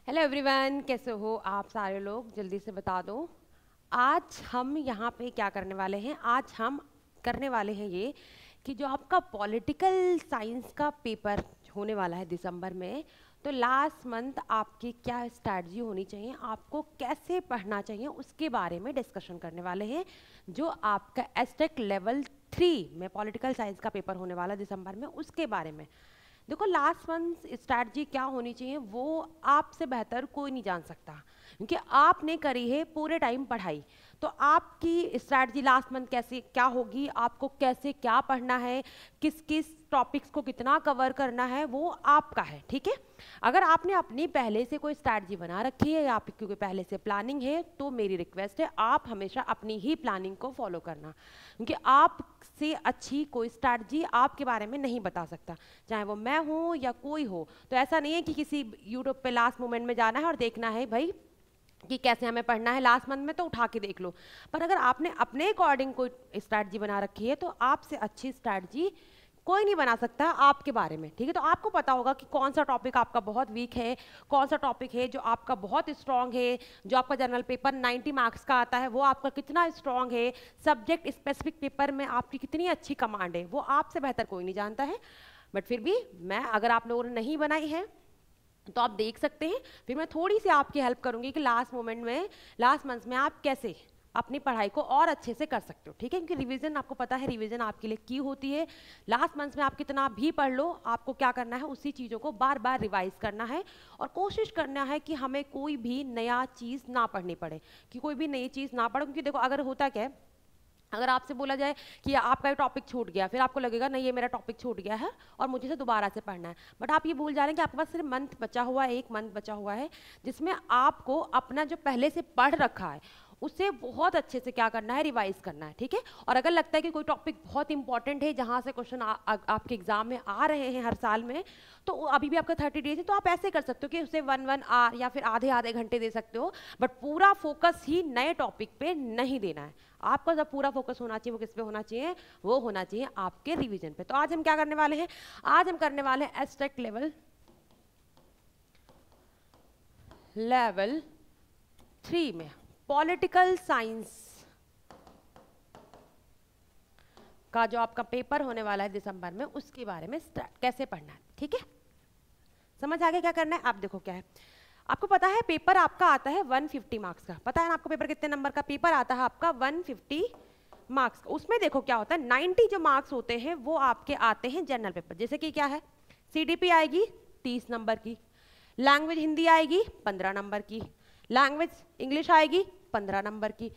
Hello everyone, कैसे हो आप सारे लोग? जल्दी से बता दो आज हम यहाँ पे क्या करने वाले हैं। आज हम करने वाले हैं ये कि जो आपका पॉलिटिकल साइंस का पेपर होने वाला है दिसंबर में, तो लास्ट मंथ आपकी क्या स्ट्रैटेजी होनी चाहिए, आपको कैसे पढ़ना चाहिए, उसके बारे में डिस्कशन करने वाले हैं। जो आपका एस्टेक लेवल 3 में पॉलिटिकल साइंस का पेपर होने वाला दिसंबर में, उसके बारे में। देखो, लास्ट मंथ स्ट्रैटेजी क्या होनी चाहिए वो आपसे बेहतर कोई नहीं जान सकता, क्योंकि आपने करी है पूरे टाइम पढ़ाई। तो आपकी स्ट्रैटेजी लास्ट मंथ कैसे क्या होगी, आपको कैसे क्या पढ़ना है, किस किस टॉपिक्स को कितना कवर करना है, वो आपका है। ठीक है, अगर आपने अपनी पहले से कोई स्ट्रैटेजी बना रखी है या आपकी कोई पहले से प्लानिंग है, तो मेरी रिक्वेस्ट है आप हमेशा अपनी ही प्लानिंग को फॉलो करना, क्योंकि आपसे अच्छी कोई स्ट्रैटेजी आपके बारे में नहीं बता सकता, चाहे वो मैं हूँ या कोई हो। तो ऐसा नहीं है कि किसी यूट्यूब पे लास्ट मोमेंट में जाना है और देखना है भाई कि कैसे हमें पढ़ना है लास्ट मंथ में, तो उठा के देख लो। पर अगर आपने अपने अकॉर्डिंग कोई स्ट्रैटेजी बना रखी है, तो आपसे अच्छी स्ट्रैटेजी कोई नहीं बना सकता आपके बारे में। ठीक है, तो आपको पता होगा कि कौन सा टॉपिक आपका बहुत वीक है, कौन सा टॉपिक है जो आपका बहुत स्ट्रांग है, जो आपका जनरल पेपर 90 मार्क्स का आता है वो आपका कितना स्ट्रांग है, सब्जेक्ट स्पेसिफिक पेपर में आपकी कितनी अच्छी कमांड है, वो आपसे बेहतर कोई नहीं जानता है। बट फिर भी मैं, अगर आप लोगों ने नहीं बनाई है तो आप देख सकते हैं, फिर मैं थोड़ी सी आपकी हेल्प करूंगी कि लास्ट मोमेंट में, लास्ट मंथ में आप कैसे अपनी पढ़ाई को और अच्छे से कर सकते हो। ठीक है, क्योंकि रिवीजन आपको पता है, रिवीजन आपके लिए की होती है। लास्ट मंथ में आप कितना भी पढ़ लो, आपको क्या करना है, उसी चीज़ों को बार बार रिवाइज करना है और कोशिश करना है कि हमें कोई भी नया चीज़ ना पढ़नी पड़े, कि कोई भी नई चीज़ ना पढ़ो। क्योंकि देखो, अगर होता क्या है, अगर आपसे बोला जाए कि आपका ये टॉपिक छूट गया, फिर आपको लगेगा नहीं ये मेरा टॉपिक छूट गया है और मुझे इसे दोबारा से पढ़ना है। बट आप ये भूल जा रहे हैं कि आपके पास सिर्फ मंथ बचा हुआ है, 1 मंथ बचा हुआ है, जिसमें आपको अपना जो पहले से पढ़ रखा है उसे बहुत अच्छे से क्या करना है, रिवाइज करना है। ठीक है, और अगर लगता है कि कोई टॉपिक बहुत इंपॉर्टेंट है जहाँ से क्वेश्चन आपके एग्जाम में आ रहे हैं हर साल में, तो अभी भी आपका 30 डेज है, तो आप ऐसे कर सकते हो कि उसे 1 आवर या फिर आधे आधे घंटे दे सकते हो। बट पूरा फोकस ही नए टॉपिक पे नहीं देना है। आपका जब पूरा फोकस होना चाहिए वो किस पे होना चाहिए, वो होना चाहिए आपके रिवीजन पे। तो आज हम क्या करने वाले हैं, आज हम करने वाले हैं एब्स्ट्रैक्ट लेवल 3 में पॉलिटिकल साइंस का जो आपका पेपर होने वाला है दिसंबर में, उसके बारे में कैसे पढ़ना है। ठीक है, समझ आ गया क्या करना है। आप देखो क्या है, आपको पता है पेपर आपका आता है 150 मार्क्स का, पता है ना आपको पेपर कितने नंबर का पेपर आता है आपका, 150 मार्क्स। उसमें देखो क्या होता है, 90 जो मार्क्स होते हैं वो आपके आते हैं जनरल पेपर, जैसे कि क्या है, सीडीपी आएगी 30 नंबर की, लैंग्वेज हिंदी आएगी 15 नंबर की, लैंग्वेज इंग्लिश आएगी 15 नंबर की,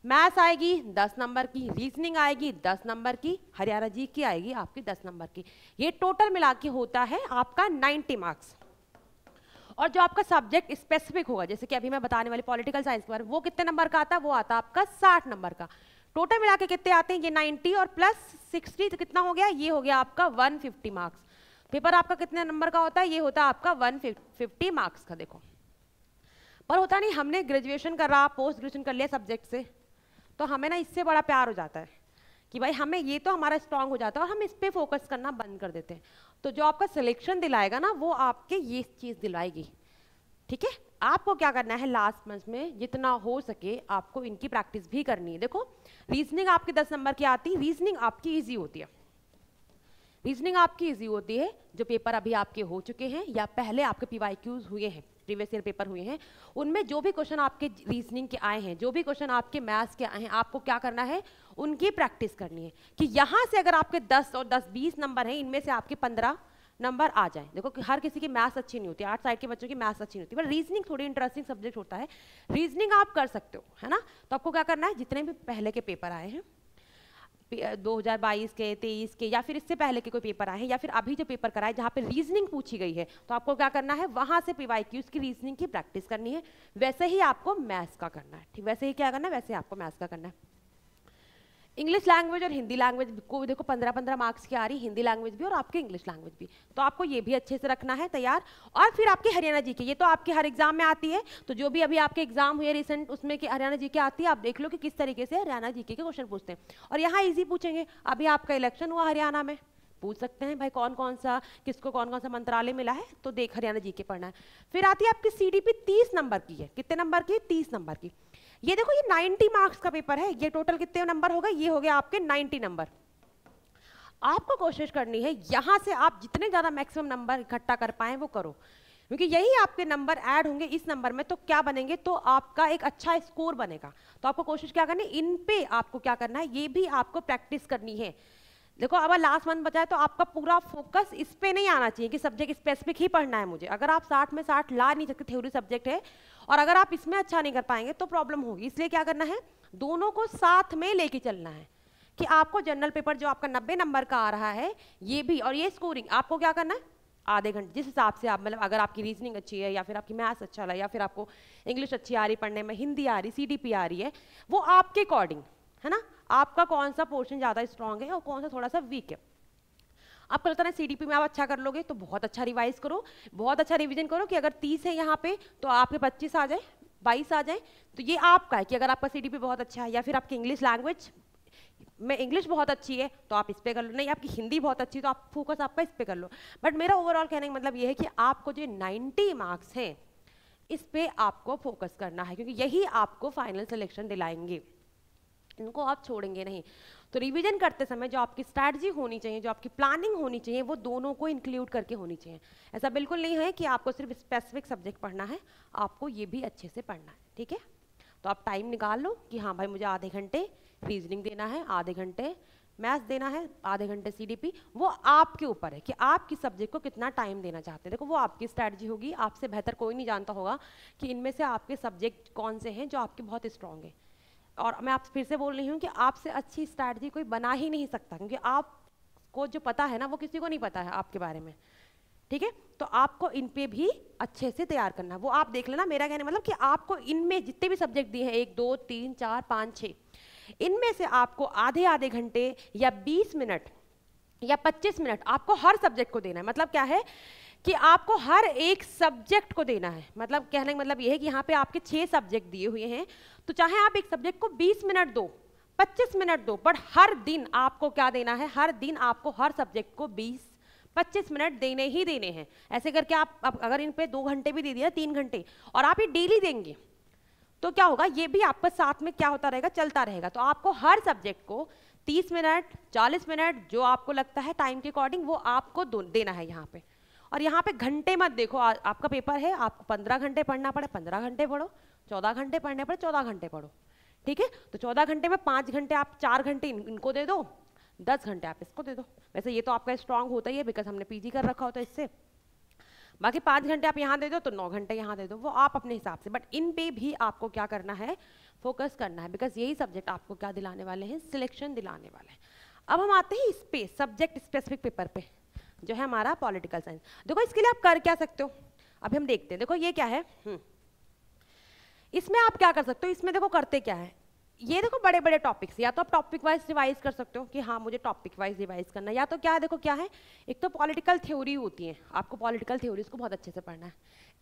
मैथ्स आएगी 10 नंबर की, रीजनिंग आएगी 10 नंबर की, हरियाणा जी की आएगी आपकी 10 नंबर की। ये टोटल मिला के होता है आपका 90 मार्क्स। और जो आपका सब्जेक्ट स्पेसिफिक होगा, जैसे कि अभी मैं बताने वाली पॉलिटिकल साइंस के बारे में, वो कितने नंबर का आता है, वो आता है आपका 60 नंबर का। टोटल मिला के कितने आते हैं, ये 90 और प्लस 60, तो कितना हो गया, ये हो गया आपका 150 मार्क्स। पेपर आपका कितने नंबर का होता है, ये होता है आपका 150 मार्क्स का। देखो, पर होता नहीं, हमने ग्रेजुएशन कर रहा, पोस्ट ग्रेजुएशन कर लिया सब्जेक्ट से, तो हमें ना इससे बड़ा प्यार हो जाता है कि भाई हमें ये तो हमारा स्ट्रांग हो जाता है और हम इस पे फोकस करना बंद कर देते हैं। तो जो आपका सिलेक्शन दिलाएगा ना, वो आपके ये चीज़ दिलाएगी। ठीक है, आपको क्या करना है, लास्ट मंथ में जितना हो सके आपको इनकी प्रैक्टिस भी करनी है। देखो, रीजनिंग आपकी 10 नंबर की आती है, रीजनिंग आपकी ईजी होती है, रीजनिंग आपकी इजी होती है। जो पेपर अभी आपके हो चुके हैं या पहले आपके पीवाईक्यूज हुए हैं, प्रीवियस ईयर पेपर हुए हैं, उनमें जो भी क्वेश्चन आपके रीजनिंग के आए हैं, जो भी क्वेश्चन आपके मैथ्स के आए हैं, आपको क्या करना है, उनकी प्रैक्टिस करनी है कि यहाँ से अगर आपके 10 और 10-20 नंबर हैं, इनमें से आपके 15 नंबर आ जाए। देखो कि हर किसी की मैथ्स अच्छी नहीं होती, 8 साइड के बच्चों की मैथ्स अच्छी नहीं होती, पर रीजनिंग थोड़ी इंटरेस्टिंग सब्जेक्ट होता है, रीजनिंग आप कर सकते हो, है ना। तो आपको क्या करना है, जितने भी पहले के पेपर आए हैं 2022 के, 23 के, या फिर इससे पहले के कोई पेपर आए हैं, या फिर अभी जो पेपर कराए जहाँ पे रीजनिंग पूछी गई है, तो आपको क्या करना है, वहां से पीवाईक्यूज की रीजनिंग की प्रैक्टिस करनी है। वैसे ही आपको मैथ्स का करना है। ठीक, वैसे ही क्या करना है, वैसे आपको मैथ्स का करना है। इंग्लिश लैंग्वेज और हिंदी लैंग्वेज को देखो 15-15 मार्क्स की आ रही, हिंदी लैंग्वेज भी और आपकी इंग्लिश लैंग्वेज भी, तो आपको ये भी अच्छे से रखना है तैयार। और फिर आपकी हरियाणा जी के, ये तो आपके हर एग्जाम में आती है, तो जो भी अभी आपके एग्जाम हुए रिसेंट, उसमें कि हरियाणा जी के आती है, आप देख लो कि किस तरीके से हरियाणा जी के क्वेश्चन पूछते हैं, और यहाँ ईजी पूछेंगे। अभी आपका इलेक्शन हुआ हरियाणा में, पूछ सकते हैं भाई कौन कौन सा, किसको कौन कौन सा मंत्रालय मिला है, तो देख हरियाणा जीके पढ़ना है। फिर आती है आपकी सीडीपी 30 नंबर की है। कितने नंबर की? 30 नंबर की। ये देखो ये 90 मार्क्स का पेपर है। ये टोटल कितने नंबर हो गए? ये हो गया आपके 90 नंबर। आपको कोशिश करनी है यहाँ से आप जितने ज़्यादा मैक्सिमम नंबर इकट्ठा कर पाएं वो करो, क्योंकि यही आपके नंबर ऐड होंगे इस नंबर में, तो क्या बनेंगे, तो आपका एक अच्छा स्कोर बनेगा। तो आपको कोशिश क्या करनी है, इन पे आपको क्या करना है, ये भी आपको प्रैक्टिस करनी है। देखो अब लास्ट मंथ बचा है तो आपका पूरा फोकस इस पे नहीं आना चाहिए कि सब्जेक्ट स्पेसिफिक ही पढ़ना है मुझे। अगर आप 60 में 60 ला नहीं सकते, थ्योरी सब्जेक्ट है, और अगर आप इसमें अच्छा नहीं कर पाएंगे तो प्रॉब्लम होगी। इसलिए क्या करना है, दोनों को साथ में लेके चलना है कि आपको जनरल पेपर जो आपका 90 नंबर का आ रहा है ये भी, और ये स्कोरिंग आपको क्या करना है, आधे घंटे जिस हिसाब से आप, मतलब अगर आपकी रीजनिंग अच्छी है या फिर आपकी मैथ्स अच्छा है या फिर आपको इंग्लिश अच्छी आ रही पढ़ने में, हिंदी आ रही, सीडीपी आ रही है, वो आपके अकॉर्डिंग है ना, आपका कौन सा पोर्शन ज़्यादा स्ट्रांग है और कौन सा थोड़ा सा वीक है। आपको लगता है सीडीपी में आप अच्छा कर लोगे तो बहुत अच्छा रिवाइज करो, बहुत अच्छा रिवीजन करो कि अगर 30 है यहाँ पे तो आपके 25 आ जाए, 22 आ जाए, तो ये आपका है कि अगर आपका सीडीपी बहुत अच्छा है या फिर आपकी इंग्लिश लैंग्वेज में इंग्लिश बहुत अच्छी है तो आप इस पे कर लो, नहीं आपकी हिंदी बहुत अच्छी है तो आप फोकस आपका इस पे कर लो। बट मेरा ओवरऑल कहने का मतलब ये है कि आपको जो 90 मार्क्स हैं इस पे आपको फोकस करना है, क्योंकि यही आपको फाइनल सिलेक्शन दिलाएंगे, इनको आप छोड़ेंगे नहीं। तो रिवीजन करते समय जो आपकी स्ट्रैटेजी होनी चाहिए, जो आपकी प्लानिंग होनी चाहिए, वो दोनों को इंक्लूड करके होनी चाहिए। ऐसा बिल्कुल नहीं है कि आपको सिर्फ स्पेसिफिक सब्जेक्ट पढ़ना है, आपको ये भी अच्छे से पढ़ना है, ठीक है। तो आप टाइम निकाल लो कि हाँ भाई मुझे आधे घंटे रीजनिंग देना है, आधे घंटे मैथ्स देना है, आधे घंटे सीडीपी, वो आपके ऊपर है कि आप किस सब्जेक्ट को कितना टाइम देना चाहते हैं। देखो वो आपकी स्ट्रैटेजी होगी, आपसे बेहतर कोई नहीं जानता होगा कि इनमें से आपके सब्जेक्ट कौन से हैं जो आपके बहुत स्ट्रॉन्ग है। और मैं आपसे फिर से बोल रही हूँ कि आपसे अच्छी स्ट्रैटेजी कोई बना ही नहीं सकता, क्योंकि आपको जो पता है ना वो किसी को नहीं पता है आपके बारे में, ठीक है। तो आपको इन पे भी अच्छे से तैयार करना है, वो आप देख लेना। मेरा कहने मतलब कि आपको इनमें जितने भी सब्जेक्ट दिए हैं 1 2 3 4 5 6, इनमें से आपको आधे आधे घंटे या 20 मिनट या 25 मिनट आपको हर सब्जेक्ट को देना है। मतलब क्या है कि आपको हर एक सब्जेक्ट को देना है। मतलब कहने का मतलब ये है कि यहाँ पे आपके 6 सब्जेक्ट दिए हुए हैं, तो चाहे आप एक सब्जेक्ट को 20 मिनट दो, 25 मिनट दो, बट हर दिन आपको क्या देना है, हर दिन आपको हर सब्जेक्ट को 20-25 मिनट देने ही देने हैं। ऐसे करके आप अगर इन पे 2 घंटे भी दे दिया, 3 घंटे, और आप ये डेली देंगे तो क्या होगा, ये भी आपका साथ में क्या होता रहेगा, चलता रहेगा। तो आपको हर सब्जेक्ट को 30 मिनट 40 मिनट जो आपको लगता है टाइम के अकॉर्डिंग वो आपको देना है यहाँ पे। और यहाँ पे घंटे मत देखो, आपका पेपर है, आपको 15 घंटे पढ़ना पड़े 15 घंटे पढ़ो, 14 घंटे पढ़ने पड़े 14 घंटे पढ़ो, ठीक है। तो 14 घंटे में 5 घंटे आप 4 घंटे इनको दे दो, 10 घंटे आप इसको दे दो। वैसे ये तो आपका स्ट्रांग होता ही है बिकॉज हमने पीजी कर रखा होता है इससे। बाकी 5 घंटे आप यहाँ दे दो तो 9 घंटे यहाँ दे दो, वो आप अपने हिसाब से। बट इन पे भी आपको क्या करना है, फोकस करना है, बिकॉज यही सब्जेक्ट आपको क्या दिलाने वाले हैं, सिलेक्शन दिलाने वाले हैं। अब हम आते हैं इस पे सब्जेक्ट स्पेसिफिक पेपर पे जो है हमारा पॉलिटिकल साइंस। देखो इसके लिए आप कर क्या सकते हो, अभी हम देखते हैं। देखो ये क्या है, इसमें आप क्या कर सकते हो, इसमें देखो करते क्या है, ये देखो बड़े बड़े टॉपिक्स, या तो आप टॉपिक वाइज रिवाइज कर सकते हो कि हाँ मुझे टॉपिक वाइज रिवाइज करना है, या तो क्या है, देखो क्या है, एक तो पॉलिटिकल थ्योरी होती है, आपको पॉलिटिकल थ्योरीज को बहुत अच्छे से पढ़ना है।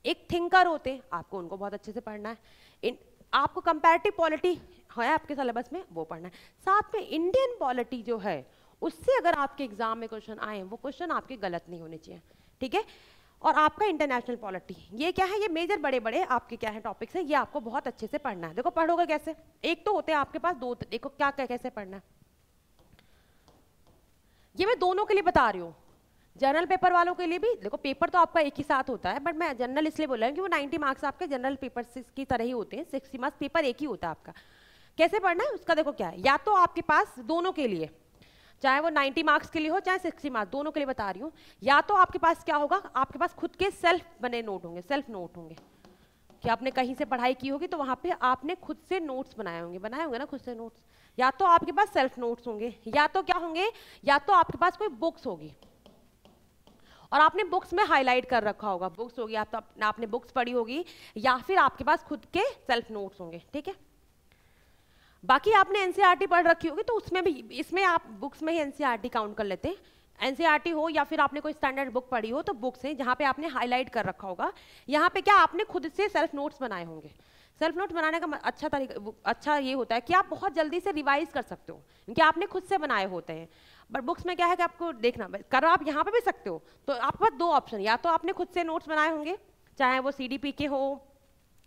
एक थिंकर होते हैं, आपको उनको बहुत अच्छे से पढ़ना है। आपको कंपैरेटिव पॉलिटी है आपके सिलेबस में, वो पढ़ना है। साथ में इंडियन पॉलिटी जो है उससे अगर आपके एग्जाम में क्वेश्चन आए, वो क्वेश्चन आपके गलत नहीं होने चाहिए, ठीक है। और आपका इंटरनेशनल पॉलिटी, ये क्या है, ये मेजर बड़े बड़े आपके क्या है टॉपिक्स हैं, ये आपको बहुत अच्छे से पढ़ना है। देखो पढ़ोगे कैसे, एक तो होते हैं आपके पास दो, देखो क्या कैसे पढ़ना है, ये मैं दोनों के लिए बता रही हूँ। जनरल पेपर वालों के लिए भी देखो, पेपर तो आपका एक ही साथ होता है, बट मैं जनरल इसलिए बोल रहा हूँ कि वो 90 मार्क्स आपके जनरल पेपर की तरह ही होते हैं, 60 मार्क्स पेपर एक ही होता है आपका। कैसे पढ़ना है उसका देखो क्या है, या तो आपके पास दोनों के लिए, चाहे वो 90 मार्क्स के लिए हो चाहे 60 मार्क्स, दोनों के लिए बता रही हूँ, या तो आपके पास क्या होगा, आपके पास खुद के सेल्फ बने नोट होंगे, सेल्फ नोट होंगे कि आपने कहीं से पढ़ाई की होगी तो वहाँ पे आपने खुद से नोट्स बनाए होंगे ना खुद से नोट्स, या तो आपके पास सेल्फ नोट्स होंगे, या तो क्या होंगे, या तो आपके पास कोई बुक्स होगी और आपने बुक्स में हाईलाइट कर रखा होगा, बुक्स होगी, आप तो आपने बुक्स पढ़ी होगी, या फिर आपके पास खुद के सेल्फ नोट्स होंगे, ठीक है। बाकी आपने एनसीईआरटी पढ़ रखी होगी तो उसमें भी, इसमें आप बुक्स में ही एनसीईआरटी काउंट कर लेते हैं। एनसीईआरटी हो या फिर आपने कोई स्टैंडर्ड बुक पढ़ी हो तो बुक्स हैं जहाँ पे आपने हाईलाइट कर रखा होगा, यहाँ पे क्या आपने खुद से सेल्फ नोट्स बनाए होंगे। सेल्फ नोट्स बनाने का अच्छा तरीका, अच्छा ये होता है कि आप बहुत जल्दी से रिवाइज कर सकते हो क्योंकि आपने खुद से बनाए होते हैं। बट बुक्स में क्या है कि आपको देखना, करो आप यहाँ पे भी सकते हो। तो आपके पास दो ऑप्शन, या तो आपने खुद से नोट्स बनाए होंगे, चाहे वो CDP के हो,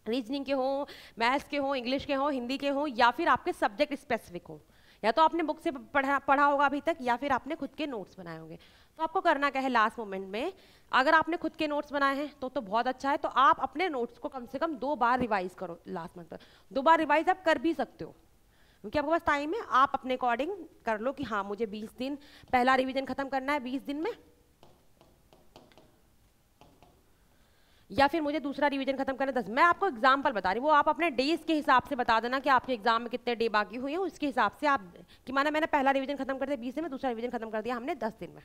रीजनिंग के हो, मैथ्स के हो, इंग्लिश के हो, हिंदी के हो, या फिर आपके सब्जेक्ट स्पेसिफिक हो। या तो आपने बुक से पढ़ा होगा अभी तक, या फिर आपने खुद के नोट्स बनाए होंगे। तो आपको करना क्या है लास्ट मोमेंट में, अगर आपने खुद के नोट्स बनाए हैं तो बहुत अच्छा है, तो आप अपने नोट्स को कम से कम 2 बार रिवाइज करो लास्ट मंथ पर। 2 बार रिवाइज आप कर भी सकते हो, क्योंकि आपके पास टाइम है, आप अपने अकॉर्डिंग कर लो कि हाँ मुझे 20 दिन पहला रिवीजन खत्म करना है 20 दिन में, या फिर मुझे दूसरा रिवीजन खत्म करना 10। मैं आपको एग्जांपल बता रही हूँ, वो आप अपने डेज के हिसाब से बता देना कि आपके एग्जाम में कितने डे बाकी हुए हैं, उसके हिसाब से आप कि माना मैंने पहला रिवीजन खत्म कर दिया 20 दिन में, दूसरा रिवीजन खत्म कर दिया हमने 10 दिन में,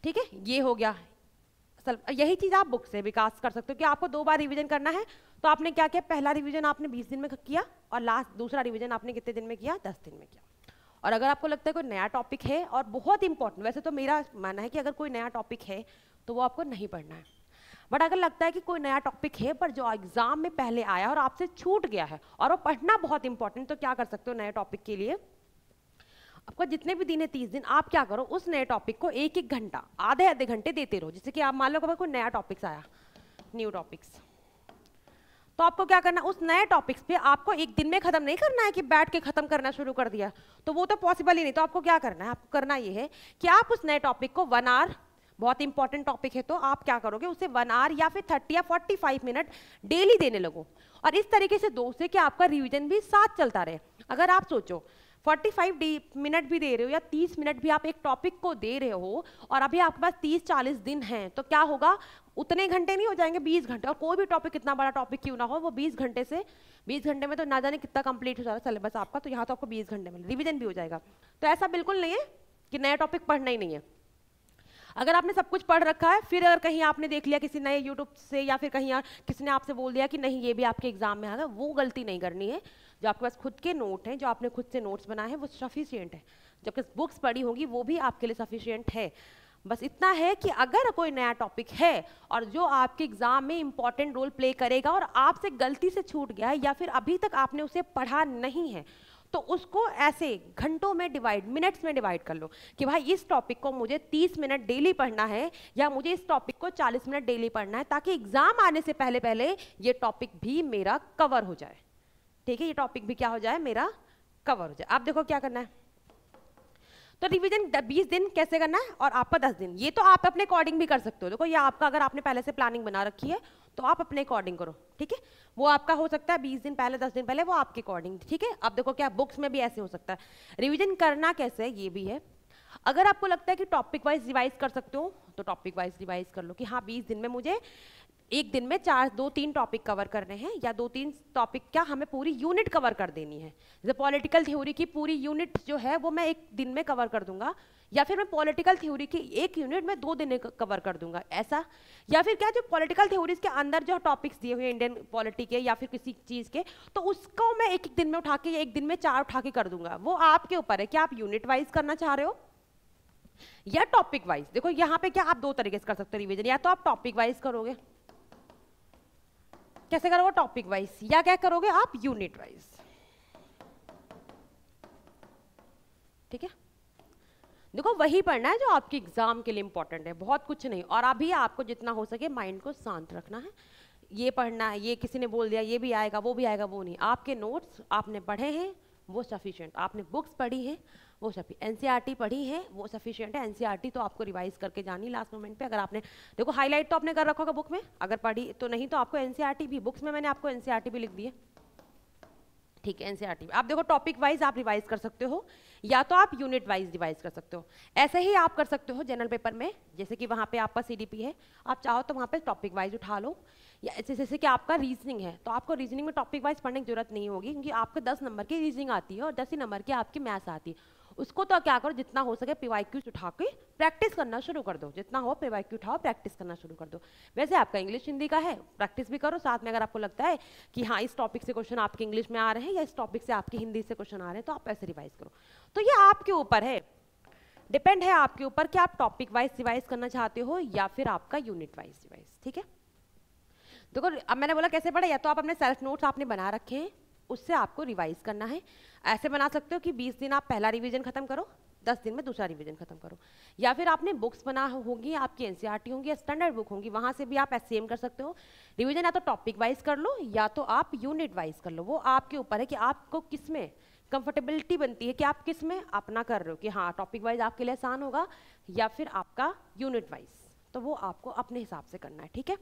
ठीक है, ये हो गया। यही चीज आप बुक से विकास कर सकते हो कि आपको 2 बार रिवीजन करना है, तो आपने क्या किया, पहला रिवीजन आपने 20 दिन में किया और लास्ट दूसरा रिवीजन आपने कितने दिन में किया, 10 दिन में किया। और अगर आपको लगता है कोई नया टॉपिक है और बहुत इंपॉर्टेंट, वैसे तो मेरा मानना है कि अगर कोई नया टॉपिक है तो वो आपको नहीं पढ़ना है, बट अगर लगता है कि कोई नया टॉपिक है पर जो एग्जाम में पहले आया और आपसे छूट गया है और वो पढ़ना बहुत इंपॉर्टेंट, तो क्या कर सकते हो नए टॉपिक के लिए, आपको जितने भी दिन है 30 दिन, आप क्या करो उस नए टॉपिक को 1-1 घंटा, आधे घंटे देते रहो। जैसे कि आप मान लो कोई नया टॉपिक्स आया, न्यू टॉपिक्स, तो आपको क्या करना, उस नए टॉपिक्स पे आपको 1 दिन में खत्म नहीं करना है कि बैठ के खत्म करना शुरू कर दिया, तो वो तो पॉसिबल ही नहीं। तो आपको क्या करना है, आपको करना ये है कि आप उस नए टॉपिक को 1 आवर, बहुत इंपॉर्टेंट टॉपिक है तो आप क्या करोगे उसे 1 आवर या फिर 30 या 45 मिनट डेली देने लगो, और इस तरीके से 2 से कि आपका रिवीजन भी साथ चलता रहे। अगर आप सोचो 45 मिनट भी दे रहे हो या 30 मिनट भी आप एक टॉपिक को दे रहे हो, और अभी आपके पास 30-40 दिन हैं, तो क्या होगा, उतने घंटे नहीं हो जाएंगे, 20 घंटे। और कोई भी टॉपिक कितना बड़ा टॉपिक क्यों ना हो, वो 20 घंटे से 20 घंटे में तो ना जाने कितना कंप्लीट हो जाएगा सिलेबस आपका, तो यहाँ तो आपको 20 घंटे में रिवीजन भी हो जाएगा। तो ऐसा बिल्कुल नहीं है कि नया टॉपिक पढ़ना ही नहीं है। अगर आपने सब कुछ पढ़ रखा है, फिर अगर कहीं आपने देख लिया किसी नए यूट्यूब से या फिर कहीं किसी ने आपसे बोल दिया कि नहीं ये भी आपके एग्जाम में आएगा, वो गलती नहीं करनी है। जो आपके पास खुद के नोट हैं, जो आपने खुद से नोट्स बनाए हैं, वो सफिशिएंट है। जबकि बुक्स पढ़ी होगी वो भी आपके लिए सफिशिएंट है। बस इतना है कि अगर कोई नया टॉपिक है और जो आपके एग्जाम में इंपॉर्टेंट रोल प्ले करेगा और आपसे गलती से छूट गया है या फिर अभी तक आपने उसे पढ़ा नहीं है, तो उसको ऐसे घंटों में डिवाइड, मिनट्स में डिवाइड कर लो कि भाई इस टॉपिक को मुझे 30 मिनट डेली पढ़ना है या मुझे इस टॉपिक को 40 मिनट डेली पढ़ना है, ताकि एग्जाम आने से पहले पहले ये टॉपिक भी मेरा कवर हो जाए। ठीक है, ये टॉपिक भी क्या हो जाए, मेरा कवर हो जाए। आप देखो क्या करना है, तो रिवीजन 20 दिन कैसे करना है और आपका 10 दिन, ये तो आप अपने अकॉर्डिंग भी कर सकते हो। देखो ये आपका, अगर आपने पहले से प्लानिंग बना रखी है तो आप अपने अकॉर्डिंग करो, ठीक है। वो आपका हो सकता है 20 दिन पहले, 10 दिन पहले, वो आपके अकॉर्डिंग, ठीक है। अब देखो क्या बुक्स में भी ऐसे हो सकता है। रिवीजन करना कैसे है ये भी है। अगर आपको लगता है कि टॉपिक वाइज रिवाइज कर सकते हो तो टॉपिक वाइज रिवाइज कर लो कि हाँ 20 दिन में मुझे एक दिन में 2-3 टॉपिक कवर करने हैं, या 2-3 टॉपिक क्या हमें पूरी यूनिट कवर कर देनी है। जैसे पॉलिटिकल थ्योरी की पूरी यूनिट जो है वो मैं एक दिन में कवर कर दूंगा, या फिर मैं पॉलिटिकल थ्योरी की एक यूनिट में 2 दिन में कवर कर दूंगा, ऐसा। या फिर क्या, जो पॉलिटिकल थ्योरीज के अंदर जो टॉपिक्स दिए हुए इंडियन पॉलिटी के या फिर किसी चीज के, तो उसको मैं एक दिन में उठा के या एक दिन में 4 उठा के कर दूंगा। वो आपके ऊपर है कि आप यूनिट वाइज करना चाह रहे हो या टॉपिक वाइज। देखो यहाँ पे क्या आप 2 तरीके से कर सकते हो रिविजन, या तो आप टॉपिक वाइज करोगे, कैसे करोगे, टॉपिक वाइज, या क्या करोगे आप यूनिट वाइज, ठीक है। देखो वही पढ़ना है जो आपके एग्जाम के लिए इंपॉर्टेंट है, बहुत कुछ नहीं। और अभी आपको जितना हो सके माइंड को शांत रखना है। ये पढ़ना है, ये किसी ने बोल दिया ये भी आएगा वो भी आएगा, वो नहीं। आपके नोट्स आपने पढ़े हैं वो सफिशिएंट, आपने बुक्स पढ़ी है वो एनसीईआरटी पढ़ी है वो सफिशिएंट है। एनसीईआरटी तो आपको रिवाइज करके जानी लास्ट मोमेंट पे। अगर आपने देखो हाईलाइट तो आपने कर रखा होगा बुक में, अगर पढ़ी तो नहीं तो आपको एनसीईआरटी भी, बुक्स में मैंने आपको एनसीईआरटी भी लिख दी है, ठीक है। एनसीईआरटी आप देखो टॉपिक वाइज आप रिवाइज कर सकते हो, या तो आप यूनिट वाइज रिवाइज कर सकते हो। ऐसे ही आप कर सकते हो जनरल पेपर में, जैसे कि वहाँ पे आपका सीडीपी है, आप चाहो तो वहाँ पे टॉपिक वाइज उठा लो। या जैसे कि आपका रीजनिंग है तो आपको रीजनिंग में टॉपिक वाइज पढ़ने की जरूरत नहीं होगी, क्योंकि आपको 10 नंबर की रीजनिंग आती है और 10 ही नंबर की आपकी मैथ्स आती है। उसको तो क्या करो, जितना हो सके पीवाईक्यूज उठा के प्रैक्टिस करना शुरू कर दो, जितना हो पीवाईक्यू उठाओ प्रैक्टिस करना शुरू कर दो। वैसे आपका इंग्लिश हिंदी का है, प्रैक्टिस भी करो साथ में। अगर आपको लगता है कि हाँ इस टॉपिक से क्वेश्चन आपके इंग्लिश में आ रहे हैं या इस टॉपिक से आपकी हिंदी से क्वेश्चन आ रहे हैं, तो आप ऐसे रिवाइज करो। तो ये आपके ऊपर है, डिपेंड है आपके ऊपर कि आप टॉपिक वाइज रिवाइज करना चाहते हो या फिर आपका यूनिट वाइज रिवाइज, ठीक है। देखो अब मैंने बोला कैसे पढ़े, या तो आप अपने सेल्फ नोट्स आपने बना रखे हैं उससे आपको रिवाइज करना है। ऐसे बना सकते हो कि 20 दिन आप पहला रिवीजन खत्म करो, 10 दिन में दूसरा रिवीजन खत्म करो। या फिर आपने बुक्स बना होगी, आपकी एनसीईआरटी होंगी या स्टैंडर्ड बुक होंगी, वहाँ से भी आप सेम कर सकते हो। रिवीजन या तो टॉपिक वाइज कर लो या तो आप यूनिट वाइज कर लो, वो आपके ऊपर है कि आपको किस में कंफर्टेबिलिटी बनती है, कि आप किस में अपना कर रहे हो, कि हाँ टॉपिक वाइज आपके लिए आसान होगा या फिर आपका यूनिट वाइज, तो वो आपको अपने हिसाब से करना है, ठीक है।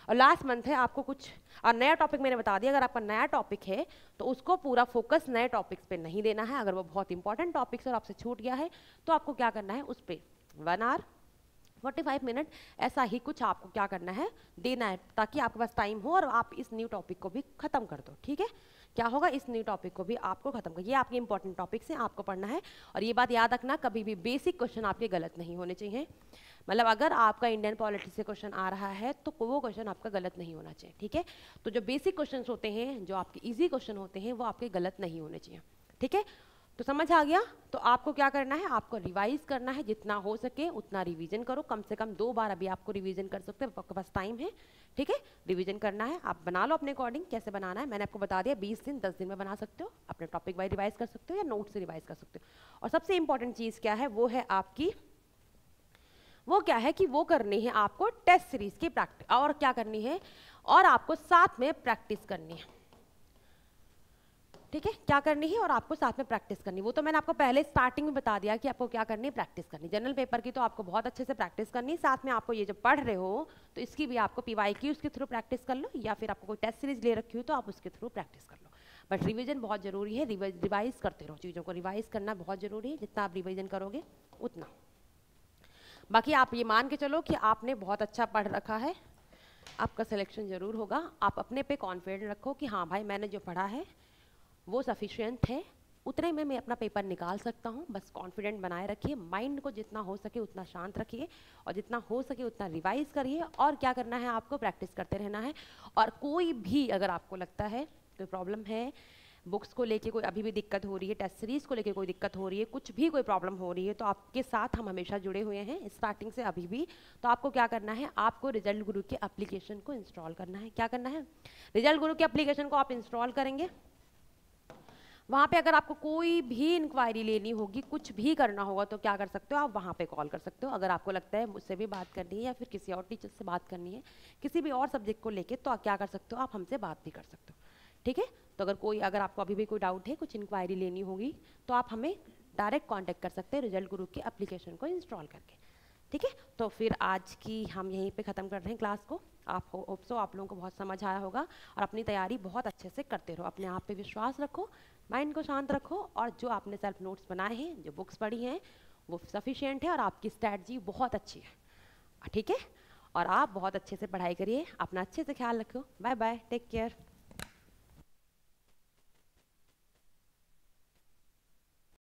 और लास्ट मंथ है आपको कुछ और नया टॉपिक मैंने बता दिया, अगर आपका नया टॉपिक है तो उसको पूरा फोकस नए टॉपिक्स पे नहीं देना है। अगर वो बहुत इंपॉर्टेंट टॉपिक्स और आपसे छूट गया है तो आपको क्या करना है, उस पर 1 आवर 45 मिनट ऐसा ही कुछ आपको क्या करना है, देना है, ताकि आपके पास टाइम हो और आप इस न्यू टॉपिक को भी खत्म कर दो, ठीक है। क्या होगा, इस न्यू टॉपिक को भी आपको खत्म कर, ये आपके इंपॉर्टेंट टॉपिक्स हैं, आपको पढ़ना है। और ये बात याद रखना, कभी भी बेसिक क्वेश्चन आपके गलत नहीं होने चाहिए। मतलब अगर आपका इंडियन पॉलिटी से क्वेश्चन आ रहा है तो वो क्वेश्चन आपका गलत नहीं होना चाहिए, ठीक है। तो जो बेसिक क्वेश्चन होते हैं, जो आपके इजी क्वेश्चन होते हैं, वो आपके गलत नहीं होने चाहिए, ठीक है। तो समझ आ गया। तो आपको क्या करना है, आपको रिवाइज करना है, जितना हो सके उतना रिवीजन करो, कम से कम 2 बार अभी आपको रिवीजन कर सकते हो, आपके पास टाइम है, ठीक है। रिवीजन करना है, आप बना लो अपने अकॉर्डिंग कैसे बनाना है, मैंने आपको बता दिया 20 दिन 10 दिन में बना सकते हो, अपने टॉपिक वाइज रिवाइज कर सकते हो या नोट से रिवाइज कर सकते हो। और सबसे इंपॉर्टेंट चीज़ क्या है, वो है आपकी, वो क्या है कि वो करनी है आपको टेस्ट सीरीज की प्रैक्टिस, और क्या करनी है, और आपको साथ में प्रैक्टिस करनी है, ठीक है। क्या करनी है और आपको साथ में प्रैक्टिस करनी, वो तो मैंने आपको पहले स्टार्टिंग में बता दिया कि आपको क्या करनी है, प्रैक्टिस करनी। जनरल पेपर की तो आपको बहुत अच्छे से प्रैक्टिस करनी है, साथ में आपको ये जब पढ़ रहे हो तो इसकी भी आपको पीवाई की उसके थ्रू प्रैक्टिस कर लो, या फिर आपको कोई टेस्ट सीरीज ले रखी हो तो आप उसके थ्रू प्रैक्टिस कर लो। बट रिवीजन बहुत जरूरी है, रिवाइज करते रहो, चीज़ों को रिवाइज करना बहुत जरूरी है, जितना आप रिवीजन करोगे उतना। बाकी आप ये मान के चलो कि आपने बहुत अच्छा पढ़ रखा है, आपका सिलेक्शन जरूर होगा। आप अपने पे कॉन्फिडेंट रखो कि हाँ भाई मैंने जो पढ़ा है वो सफिशिएंट है, उतने में मैं अपना पेपर निकाल सकता हूँ। बस कॉन्फिडेंट बनाए रखिए, माइंड को जितना हो सके उतना शांत रखिए और जितना हो सके उतना रिवाइज करिए। और क्या करना है, आपको प्रैक्टिस करते रहना है। और कोई भी अगर आपको लगता है कोई प्रॉब्लम है, बुक्स को लेके कोई अभी भी दिक्कत हो रही है, टेस्ट सीरीज को लेके कोई दिक्कत हो रही है, कुछ भी कोई प्रॉब्लम हो रही है, तो आपके साथ हम हमेशा जुड़े हुए हैं स्टार्टिंग से अभी भी। तो आपको क्या करना है, आपको रिजल्ट गुरु के एप्लीकेशन को इंस्टॉल करना है। क्या करना है, रिजल्ट गुरु के एप्लीकेशन को आप इंस्टॉल करेंगे, वहाँ पे अगर आपको कोई भी इंक्वायरी लेनी होगी, कुछ भी करना होगा तो क्या कर सकते हो, आप वहाँ पे कॉल कर सकते हो। अगर आपको लगता है मुझसे भी बात करनी है या फिर किसी और टीचर से बात करनी है किसी भी और सब्जेक्ट को लेके, तो आप क्या कर सकते हो, आप हमसे बात भी कर सकते हो, ठीक है। तो अगर आपको अभी भी कोई डाउट है, कुछ इंक्वायरी लेनी होगी, तो आप हमें डायरेक्ट कॉन्टैक्ट कर सकते हैं रिजल्ट गुरु के एप्लीकेशन को इंस्टॉल करके, ठीक है। तो फिर आज की हम यहीं पे ख़त्म कर रहे हैं क्लास को। आप होप सो आप लोगों को बहुत समझ आया होगा, और अपनी तैयारी बहुत अच्छे से करते रहो, अपने आप पे विश्वास रखो, माइंड को शांत रखो, और जो आपने सेल्फ नोट्स बनाए हैं, जो बुक्स पढ़ी हैं, वो सफिशिएंट है और आपकी स्ट्रैटेजी बहुत अच्छी है, ठीक है। और आप बहुत अच्छे से पढ़ाई करिए, अपना अच्छे से ख्याल रखो। Bye bye, take care.